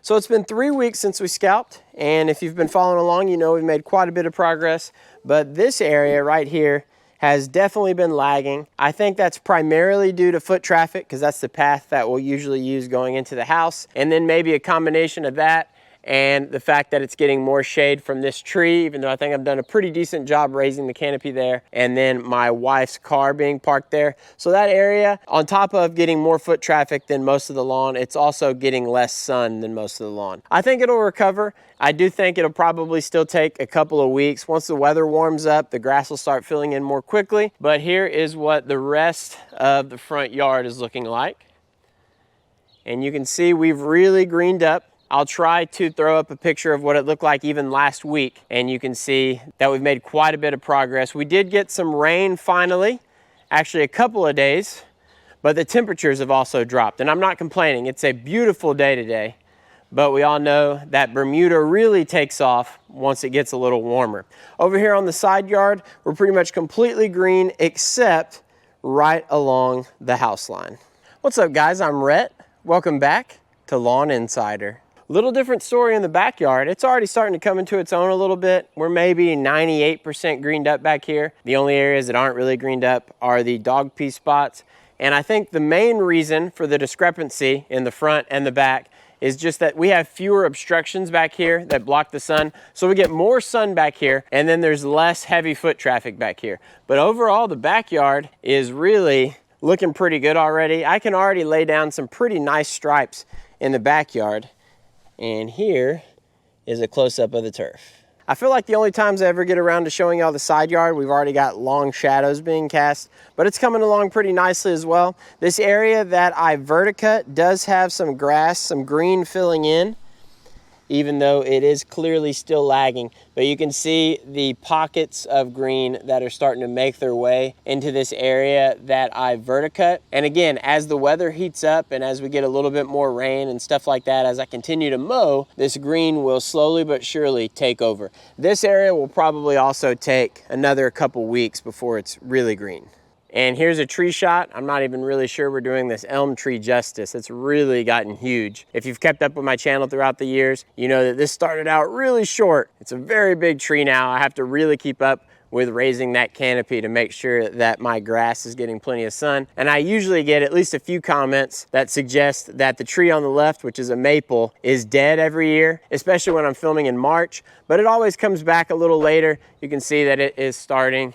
So it's been 3 weeks since we scalped, and if you've been following along, you know we've made quite a bit of progress, but this area right here has definitely been lagging. I think that's primarily due to foot traffic, because that's the path that we'll usually use going into the house, and then maybe a combination of that and the fact that it's getting more shade from this tree, even though I think I've done a pretty decent job raising the canopy there, and then my wife's car being parked there. So that area, on top of getting more foot traffic than most of the lawn, it's also getting less sun than most of the lawn. I think it'll recover. I do think it'll probably still take a couple of weeks. Once the weather warms up, the grass will start filling in more quickly. But here is what the rest of the front yard is looking like. And you can see we've really greened up. I'll try to throw up a picture of what it looked like even last week, and you can see that we've made quite a bit of progress. We did get some rain finally, actually a couple of days, but the temperatures have also dropped, and I'm not complaining. It's a beautiful day today, but we all know that Bermuda really takes off once it gets a little warmer. Over here on the side yard, we're pretty much completely green except right along the house line. What's up, guys? I'm Rhett. Welcome back to Lawn Insider. Little different story in the backyard. It's already starting to come into its own a little bit. We're maybe 98% greened up back here. The only areas that aren't really greened up are the dog pee spots. And I think the main reason for the discrepancy in the front and the back is just that we have fewer obstructions back here that block the sun. So we get more sun back here, and then there's less heavy foot traffic back here. But overall, the backyard is really looking pretty good already. I can already lay down some pretty nice stripes in the backyard. And here is a close-up of the turf. I feel like the only times I ever get around to showing y'all the side yard, we've already got long shadows being cast, but it's coming along pretty nicely as well. This area that I verticut does have some grass, some green filling in, even though it is clearly still lagging. But you can see the pockets of green that are starting to make their way into this area that I verticut. And again, as the weather heats up and as we get a little bit more rain and stuff like that, as I continue to mow, this green will slowly but surely take over. This area will probably also take another couple weeks before it's really green. And here's a tree shot. I'm not even really sure we're doing this elm tree justice. It's really gotten huge. If you've kept up with my channel throughout the years, you know that this started out really short. It's a very big tree now. I have to really keep up with raising that canopy to make sure that my grass is getting plenty of sun. And I usually get at least a few comments that suggest that the tree on the left, which is a maple, is dead every year, especially when I'm filming in March, but it always comes back a little later. You can see that it is starting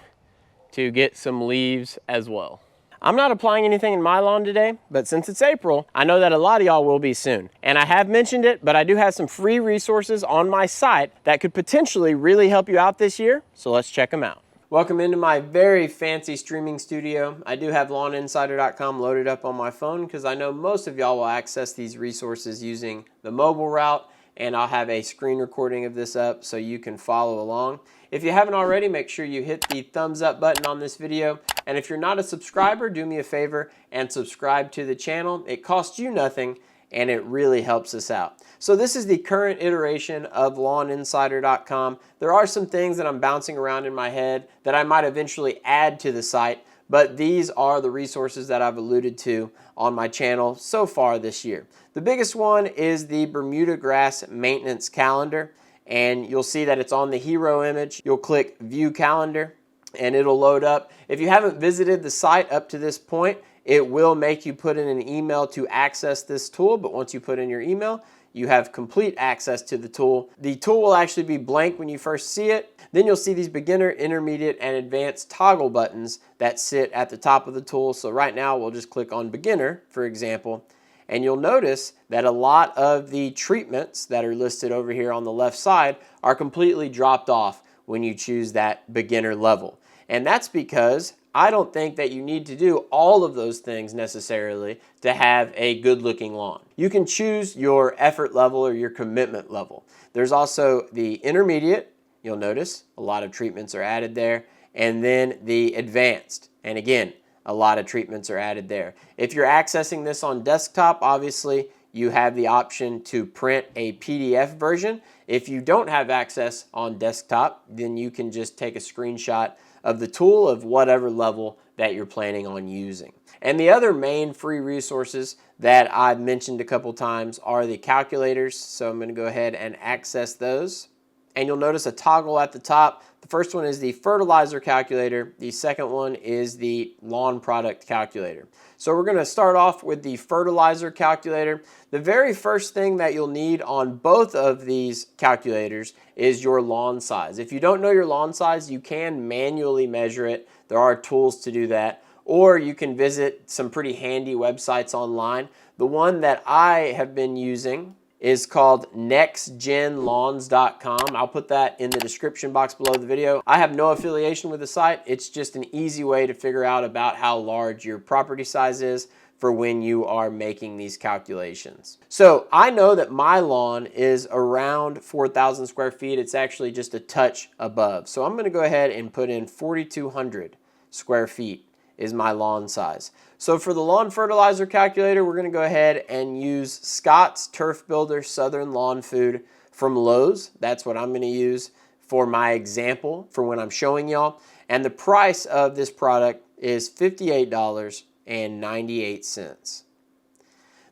to get some leaves as well. I'm not applying anything in my lawn today, but since it's April, I know that a lot of y'all will be soon. And I have mentioned it, but I do have some free resources on my site that could potentially really help you out this year, so let's check them out. Welcome into my very fancy streaming studio. I do have lawninsider.com loaded up on my phone because I know most of y'all will access these resources using the mobile route, and I'll have a screen recording of this up so you can follow along. If you haven't already, make sure you hit the thumbs up button on this video. And if you're not a subscriber, do me a favor and subscribe to the channel. It costs you nothing and it really helps us out. So this is the current iteration of lawninsider.com. There are some things that I'm bouncing around in my head that I might eventually add to the site, but these are the resources that I've alluded to on my channel so far this year. The biggest one is the Bermuda grass maintenance calendar, and you'll see that it's on the hero image. You'll click view calendar and it'll load up. If you haven't visited the site up to this point, it will make you put in an email to access this tool, but once you put in your email, you have complete access to the tool. The tool will actually be blank when you first see it. Then you'll see these beginner, intermediate, and advanced toggle buttons that sit at the top of the tool. So right now we'll just click on beginner, for example, and you'll notice that a lot of the treatments that are listed over here on the left side are completely dropped off when you choose that beginner level. And that's because I don't think that you need to do all of those things necessarily to have a good looking lawn. You can choose your effort level or your commitment level. There's also the intermediate. You'll notice a lot of treatments are added there. And then the advanced. And again, a lot of treatments are added there. If you're accessing this on desktop, obviously you have the option to print a PDF version. If you don't have access on desktop, then you can just take a screenshot of the tool of whatever level that you're planning on using. And the other main free resources that I've mentioned a couple times are the calculators. So I'm going to go ahead and access those. And you'll notice a toggle at the top. The first one is the fertilizer calculator. The second one is the lawn product calculator. So we're going to start off with the fertilizer calculator. The very first thing that you'll need on both of these calculators is your lawn size. If you don't know your lawn size, you can manually measure it. There are tools to do that. Or you can visit some pretty handy websites online. The one that I have been using is called nextgenlawns.com. I'll put that in the description box below the video. I have no affiliation with the site. It's just an easy way to figure out about how large your property size is for when you are making these calculations. So I know that my lawn is around 4,000 square feet. It's actually just a touch above. So I'm going to go ahead and put in 4,200 square feet is my lawn size. So for the lawn fertilizer calculator, we're going to go ahead and use Scott's Turf Builder Southern Lawn Food from Lowe's. That's what I'm going to use for my example for when I'm showing y'all. And the price of this product is $58.98.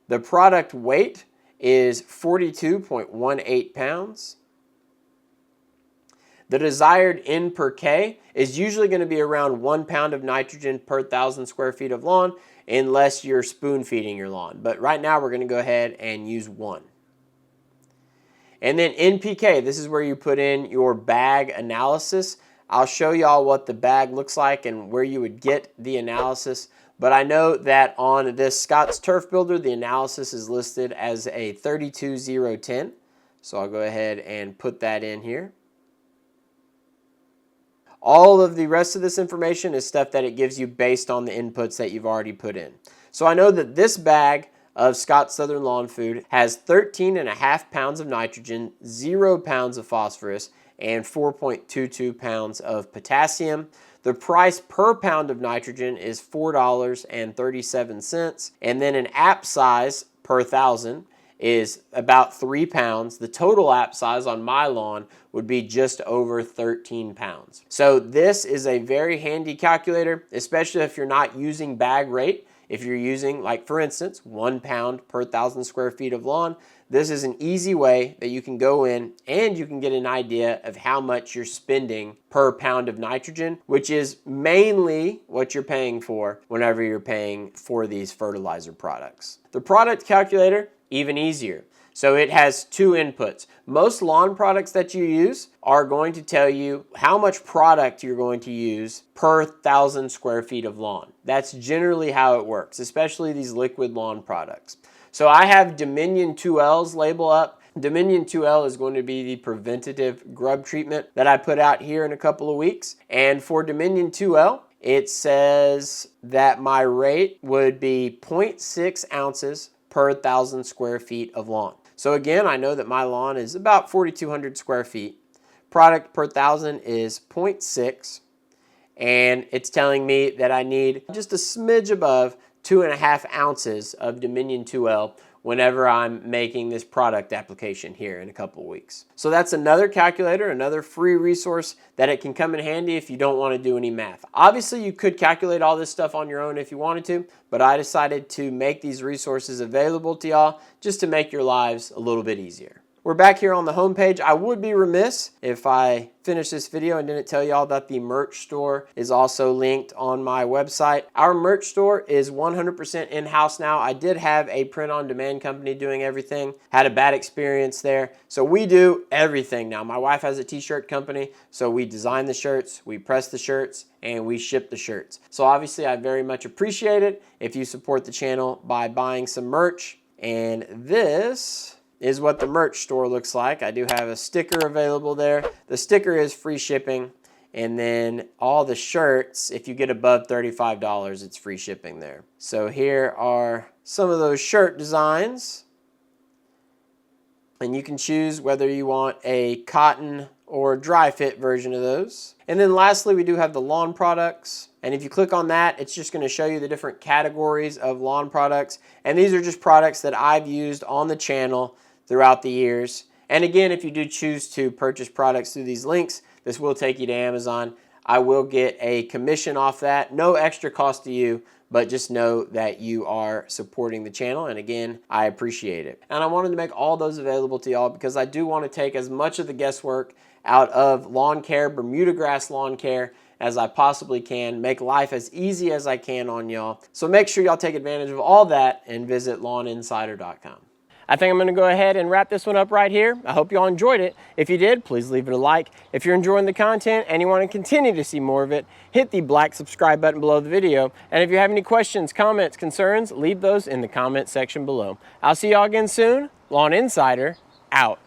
The product weight is 42.18 pounds. The desired N per K is usually going to be around 1 pound of nitrogen per 1,000 square feet of lawn unless you're spoon feeding your lawn. But right now we're going to go ahead and use 1. And then NPK, this is where you put in your bag analysis. I'll show y'all what the bag looks like and where you would get the analysis. But I know that on this Scott's Turf Builder, the analysis is listed as a 32,010. So I'll go ahead and put that in here. All of the rest of this information is stuff that it gives you based on the inputs that you've already put in. So I know that this bag of Scott's Southern Lawn Food has 13.5 pounds of nitrogen, 0 pounds of phosphorus, and 4.22 pounds of potassium. The price per pound of nitrogen is $4.37, and then an app size per 1,000 is about 3 pounds. The total app size on my lawn would be just over 13 pounds. So this is a very handy calculator, especially if you're not using bag rate. If you're using, like for instance, 1 pound per 1,000 square feet of lawn, this is an easy way that you can go in and you can get an idea of how much you're spending per pound of nitrogen, which is mainly what you're paying for whenever you're paying for these fertilizer products. The product calculator, even easier. So it has 2 inputs. Most lawn products that you use are going to tell you how much product you're going to use per 1,000 square feet of lawn. That's generally how it works, especially these liquid lawn products. So I have Dominion 2L's label up. Dominion 2L is going to be the preventative grub treatment that I put out here in a couple of weeks. And for Dominion 2L, it says that my rate would be 0.6 ounces per 1,000 square feet of lawn. So again, I know that my lawn is about 4,200 square feet. Product per 1,000 is 0.6, and it's telling me that I need just a smidge above 2.5 ounces of Dominion 2L whenever I'm making this product application here in a couple of weeks. So that's another calculator, another free resource that it can come in handy if you don't want to do any math. Obviously, you could calculate all this stuff on your own if you wanted to, but I decided to make these resources available to y'all just to make your lives a little bit easier. We're back here on the home page. I would be remiss if I finished this video and didn't tell y'all that the merch store is also linked on my website. Our merch store is 100% in-house now. I did have a print-on-demand company doing everything. Had a bad experience there. So we do everything now. My wife has a t-shirt company, so we design the shirts, we press the shirts, and we ship the shirts. So obviously I very much appreciate it if you support the channel by buying some merch. And this is what the merch store looks like. I do have a sticker available there. The sticker is free shipping. And then all the shirts, if you get above $35, it's free shipping there. So here are some of those shirt designs. And you can choose whether you want a cotton or dry fit version of those. And then lastly, we do have the lawn products. And if you click on that, it's just going to show you the different categories of lawn products. And these are just products that I've used on the channel throughout the years. And again, if you do choose to purchase products through these links, this will take you to Amazon. I will get a commission off that. No extra cost to you, but just know that you are supporting the channel, and again, I appreciate it. And I wanted to make all those available to y'all because I do want to take as much of the guesswork out of lawn care, Bermuda grass lawn care, as I possibly can, make life as easy as I can on y'all. So make sure y'all take advantage of all that and visit 𝙤𝙤𝙯𝙤𝙤𝙤𝙤.com. I think I'm going to go ahead and wrap this one up right here. I hope y'all enjoyed it. If you did, please leave it a like. If you're enjoying the content and you want to continue to see more of it, hit the black subscribe button below the video. And if you have any questions, comments, concerns, leave those in the comment section below. I'll see y'all again soon. Lawn Insider, out.